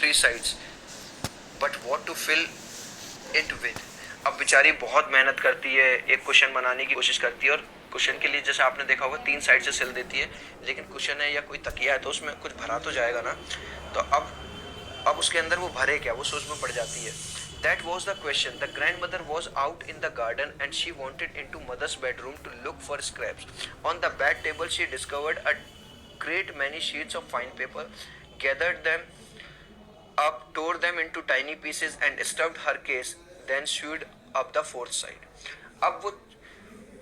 3 sides, but what to fill it with? अब बेचारी बहुत मेहनत करती है, एक क्वेश्चन बनाने की कोशिश करती है और क्वेश्चन के लिए जैसे आपने देखा होगा 3 साइड से सिल देती है, लेकिन क्वेश्चन है या कोई तकिया है तो उसमें कुछ भरा तो जाएगा ना। तो अब उसके अंदर वो भरे क्या, वो सोच में पड़ जाती है। That was the question. The grandmother was out in the garden and she wanted into mother's bedroom to look for scraps. On the bed table she discovered a great many sheets of fine paper, gathered them up, tore them into tiny pieces and stuffed her case, then sewed up the fourth side.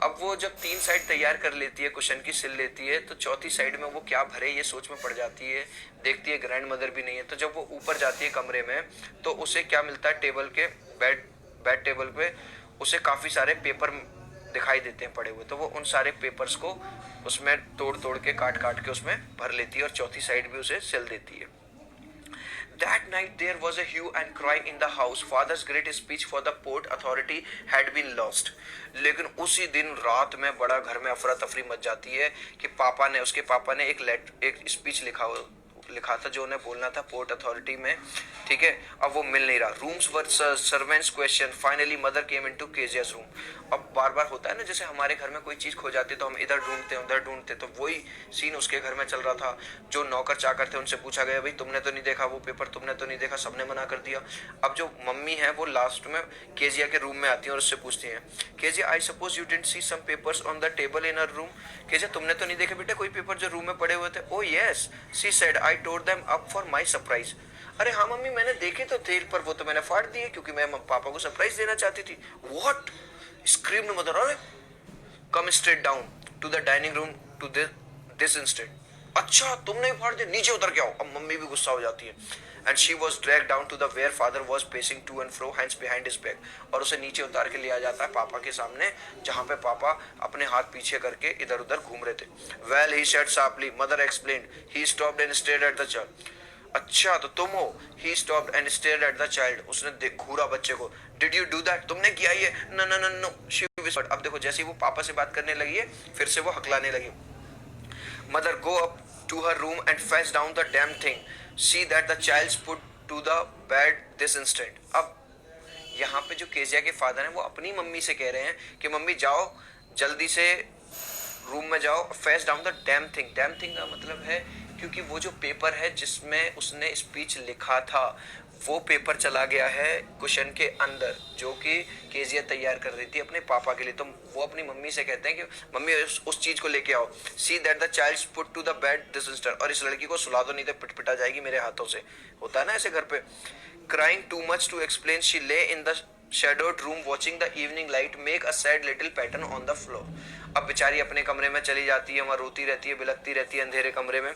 अब वो जब 3 side तैयार कर लेती है, question की सिल लेती है, तो चौथी साइड में वो क्या भरे ये सोच में पड़ जाती है। देखती है ग्रैंड मदर भी नहीं है, तो जब वो ऊपर जाती है कमरे में तो उसे क्या मिलता है, टेबल के बेड टेबल पे उसे काफ़ी सारे पेपर दिखाई देते हैं पड़े हुए। तो वो उन सारे पेपर्स को उसमें तोड़ तोड़ के काट काट के उसमें भर लेती है और चौथी साइड भी उसे सिल देती है। That night there was a hue and cry in the house. Father's great speech for the port authority had been lost. लेकिन उसी दिन रात में बड़ा घर में अफरा तफरी मच जाती है कि उसके पापा ने एक स्पीच लिखा था जो उन्हें बोलना था पोर्ट अथॉरिटी में, ठीक है। अब वो मिल नहीं रहा। Rooms were servants question, finally mother came into Kezia's room. अब बार बार होता है ना, जैसे हमारे घर में कोई चीज़ खो जाती है तो हम इधर ढूंढते हैं उधर ढूंढते, तो वही सीन उसके घर में चल रहा था। जो नौकर चाकर थे उनसे पूछा गया, भाई तुमने तो नहीं देखा वो पेपर, तुमने तो नहीं देखा, सबने मना कर दिया। अब जो मम्मी है वो लास्ट में केजिया के रूम में आती है और उससे पूछती हैं, Kezia I suppose you didn't see some papers on the table in our room. Kezia तुमने तो नहीं देखे बेटा कोई पेपर जो रूम में पड़े हुए थे? Oh yes she said I tore them up for my surprise. अरे हाँ मम्मी मैंने देखे तो थे, पर वो तो मैंने फाड़ दिए क्योंकि मैं पापा को सरप्राइज देना चाहती थी। व्हाट स्क्रीम्ड मदर, अरे come straight down to the dining room to this instant. अच्छा तुमने ही फाड़ दिया, नीचे उतर के आओ। अब मम्मी भी गुस्सा हो जाती है। And she was drag down to the where father was pacing to and fro hands behind his back. और उसे नीचे उतार के लिया जाता है पापा के सामने, जहां पे पापा अपने हाथ पीछे करके इधर उधर घूम रहे थे। Well he said sharply, mother explained, he stopped and stared at the child. अच्छा तो तुम हो। He stopped and stared at the child, उसने घूरा बच्चे को। डिड यू डू दैट, तुमने किया ये? No no no no she whispered. अब देखो जैसे ही वो पापा से बात करने लगी है फिर से वो हकलाने लगी। Mother go up to her room and fetch down the damn thing, see that the child's put to the bed this instant. अब यहाँ पे जो केजिया के फादर हैं वो अपनी मम्मी से कह रहे हैं कि मम्मी जाओ जल्दी से रूम में जाओ, fetch down the damn thing. Damn thing का मतलब है क्योंकि वो जो पेपर है जिसमें उसने स्पीच लिखा था वो पेपर चला गया है क्वेश्चन के अंदर, जो कि केजिया तैयार कर रही थी अपने पापा के लिए। तो वो अपनी मम्मी से कहते हैं कि मम्मी उस चीज को लेके आओ। See that the child put to the bed this instant. और इस लड़की को सुला दो नहीं तो पिटपिटा जाएगी मेरे हाथों से। होता है ना ऐसे घर पे। Crying too much to explain she lay in the shadowed room watching the evening light make a sad little pattern on the floor। अब बेचारी अपने कमरे में चली जाती है, वहाँ रोती रहती है, बिलखती रहती है अंधेरे कमरे में।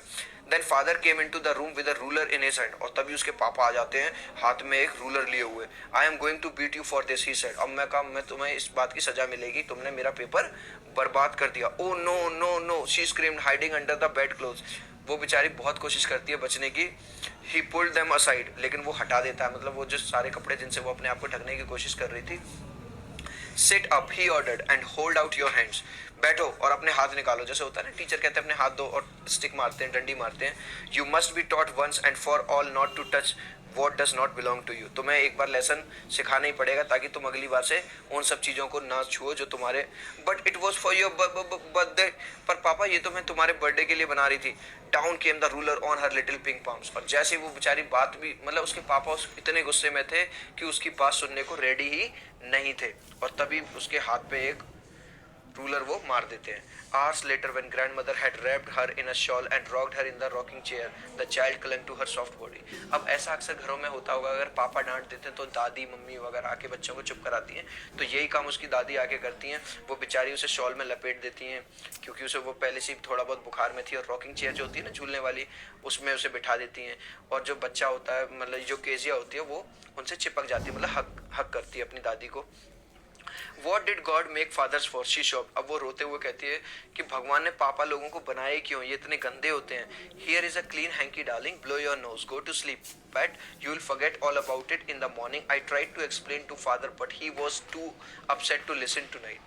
Then father came into the room with a ruler in his hand। और तभी उसके पापा आ जाते हैं हाथ में एक रूलर लिए हुए। I am going to beat you for this he said। अब मैं तुम्हें इस बात की सजा मिलेगी, तुमने मेरा पेपर बर्बाद कर दिया। Oh no no no she screamed hiding under the bed clothes। वो बेचारी बहुत कोशिश करती है बचने की। He pulled them aside, लेकिन वो हटा देता है, मतलब वो जो सारे कपड़े जिनसे वो अपने आप को ढकने की कोशिश कर रही थी। Sit up, he ordered, and hold out your hands। बैठो और अपने हाथ निकालो। जैसे होता है ना टीचर कहते हैं अपने हाथ दो और स्टिक मारते हैं, डंडी मारते हैं। You must be taught once and for all not to touch what does not belong to you। तुम्हें एक बार लेसन सिखाना ही पड़ेगा ताकि तुम अगली बार से उन सब चीज़ों को ना छुओ जो तुम्हारे। But it was for your birthday. पर पापा ये तो मैं तुम्हारे बर्थडे के लिए बना रही थी। Down came the ruler on her little pink palms. और जैसे वो बेचारी बात भी, मतलब उसके पापा इतने गुस्से में थे कि उसकी बात सुनने को रेडी ही नहीं थे, और तभी उसके हाथ पे एक रूलर वो मार देते हैं। Hours later when grandmother had wrapped her in a shawl and rocked her in the rocking chair, the child clung to her soft body। अब ऐसा अक्सर घरों में होता होगा, अगर पापा डांट देते हैं तो दादी मम्मी वगैरह आके बच्चों को चुप कराती हैं, तो यही काम उसकी दादी आके करती हैं। वो बेचारी उसे शॉल में लपेट देती हैं क्योंकि उसे वो पहले से थोड़ा बहुत बुखार में थी, और रॉकिंग चेयर जो होती है ना झूलने वाली, उसमें उसे बिठा देती हैं। और जो बच्चा होता है, मतलब जो केजिया होती है, वो उनसे चिपक जाती है, मतलब हक करती है अपनी दादी को। What did God make fathers for? She sobbed। अब वो रोते हुए कहती है कि भगवान ने पापा लोगों को बनाए क्यों, ये इतने गंदे होते हैं। Here is a clean hanky darling, blow your nose, go to sleep, but you will forget all about it in the morning। I tried to explain to father but he was too upset to listen tonight।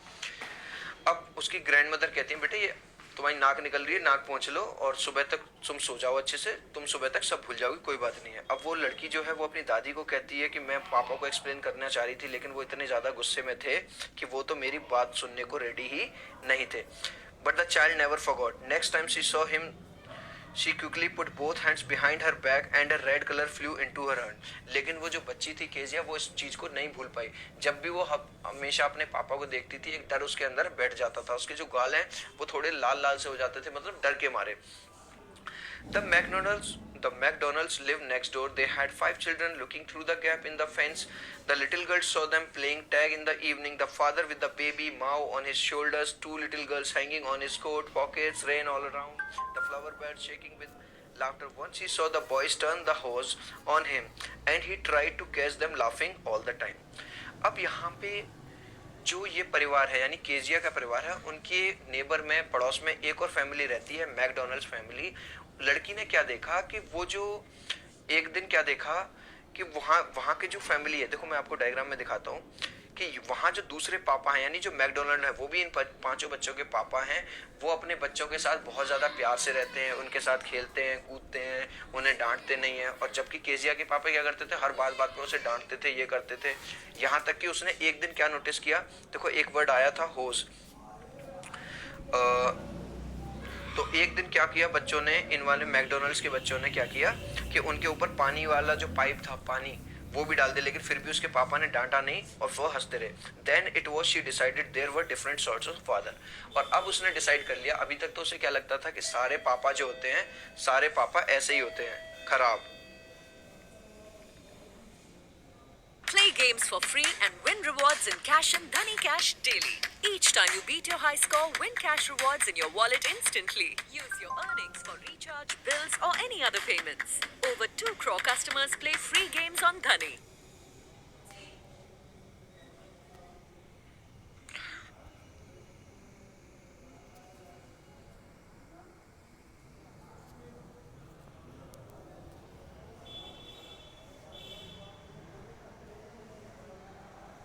अब उसकी grandmother कहती है बेटे ये तुम्हारी नाक निकल रही है, नाक पोंछ लो और सुबह तक तुम सो जाओ अच्छे से, तुम सुबह तक सब भूल जाओगी, कोई बात नहीं है। अब वो लड़की जो है वो अपनी दादी को कहती है कि मैं पापा को एक्सप्लेन करना चाह रही थी, लेकिन वो इतने ज़्यादा गुस्से में थे कि वो तो मेरी बात सुनने को रेडी ही नहीं थे। But the child never forgot. Next time she saw him She quickly put both hands behind her back and a red color flew into her hand. लेकिन वो जो बच्ची थी केजिया, वो इस चीज को नहीं भूल पाई। जब भी वो हमेशा अपने पापा को देखती थी, एक डर उसके अंदर बैठ जाता था। उसके जो गाल हैं वो थोड़े लाल लाल से हो जाते थे, मतलब डर के मारे। The McDonald's lived next door. They had 5 children. Looking through the gap in the fence, the little girl saw them playing tag in the evening. The father with the baby Mao on his shoulders, 2 little girls hanging on his coat, pockets, rain all around. The flower bed shaking with laughter. Once he saw the boys turn the hose on him, and he tried to catch them laughing all the time. अब यहाँ पे जो ये परिवार है, यानी Kezia का परिवार है, उनके नेबर में, पड़ोस में एक और फैमिली रहती है, मैकडोनल्ड्स फैमिली। लड़की ने क्या देखा कि वो जो एक दिन क्या देखा कि वहाँ के जो फैमिली है, देखो मैं आपको डायग्राम में दिखाता हूँ कि वहाँ जो दूसरे पापा हैं, यानी जो मैकडोनल्ड है, वो भी इन 5 बच्चों के पापा हैं। वो अपने बच्चों के साथ बहुत ज़्यादा प्यार से रहते हैं, उनके साथ खेलते हैं, कूदते हैं, उन्हें डांटते नहीं हैं। और जबकि केजिया के पापा क्या करते थे, हर बात में उसे डांटते थे, ये करते थे। यहाँ तक कि उसने एक दिन क्या नोटिस किया, देखो एक वर्ड आया था होज। तो एक दिन क्या किया बच्चों ने, इन वाले मैकडोनल्ड्स के बच्चों ने क्या किया कि उनके ऊपर पानी वाला जो पाइप था, पानी वो भी डाल दे, लेकिन फिर भी उसके पापा ने डांटा नहीं और वो हंसते रहे। Then it was she decided there were different sorts of father. और अब उसने डिसाइड कर लिया, अभी तक तो उसे क्या लगता था कि सारे पापा जो होते हैं, सारे पापा ऐसे ही होते हैं, खराब। Play games for free and win rewards in Cash and Dhani Cash daily. Each time you beat your high score, win cash rewards in your wallet instantly. Use your earnings for recharge, bills or any other payments. Over 2 crore customers play free games on Dhani.